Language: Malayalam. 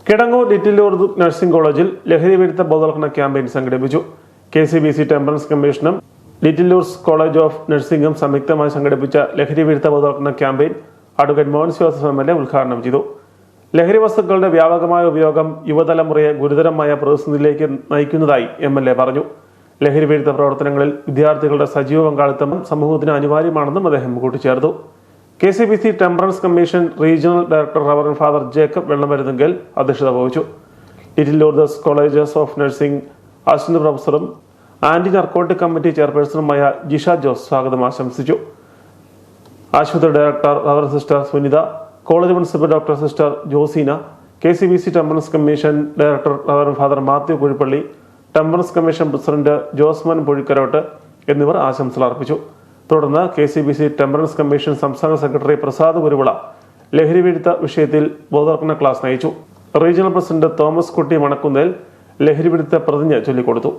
കിടങ്ങൂർ ലിറ്റിൽ ലോർദ് നഴ്സിംഗ് കോളേജിൽ ലഹരി വിരുദ്ധ ബോധവൽക്കരണ ക്യാമ്പയിൻ സംഘടിപ്പിച്ചു. KCBC ടെമ്പറൻസ് കമ്മീഷനും ലിറ്റിൽ ലോർഡ്സ് കോളേജ് ഓഫ് നഴ്സിംഗും സംയുക്തമായി സംഘടിപ്പിച്ച ലഹരി വിരുദ്ധ ബോധവൽക്കരണ campaign advocate Mohan Joseph MLA ഉദ്ഘാടനം ചെയ്തു. ലഹരി വസ്തുക്കളുടെ വ്യാപകമായ ഉപയോഗം യുവതലമുറയെ ഗുരുതരമായ പ്രതിസന്ധിയിലേക്ക് നയിക്കുന്നതായി MLA പറഞ്ഞു. ലഹരി വിരുദ്ധ പ്രവർത്തനങ്ങളിൽ വിദ്യാർത്ഥികളുടെ സജീവ പങ്കാളിത്തം സമൂഹത്തിന് അനിവാര്യമാണെന്നും അദ്ദേഹം കൂട്ടിച്ചേർത്തു. KCBC temperance commission regional director reverend father Jacob വെള്ളമരുന്നെങ്കിൽ അധ്യക്ഷത വഹിച്ചു. Little Lourdes colleges of nursing assistant പ്രൊഫസറും ആന്റി നർക്കോട്ടിക് കമ്മിറ്റി ചെയർപേഴ്സണുമായ ജിഷ ജോസ് സ്വാഗതം ആശംസിച്ചു. ആശുപത്രി director reverend sister Sunitha, college principal doctor sister Josina, KCBC temperance commission director reverend father Mathew Kuzhippally, temperance commission president Josman Puzhikkarottu എന്നിവർ ആശംസകൾ അർപ്പിച്ചു. തുടർന്ന് KCBC ടെമ്പറൻസ് കമ്മീഷൻ സംസ്ഥാന സെക്രട്ടറി പ്രസാദ് കുരുവിള ലഹരി വിരുദ്ധ വിഷയത്തിൽ ബോധവൽക്കരണ ക്ലാസ് നയിച്ചു. റീജിയണൽ പ്രസിഡന്റ് തോമസ് കുട്ടി മണക്കുന്നേൽ ലഹരി വിരുദ്ധ പ്രതിജ്ഞ ചൊല്ലിക്കൊടുത്തു.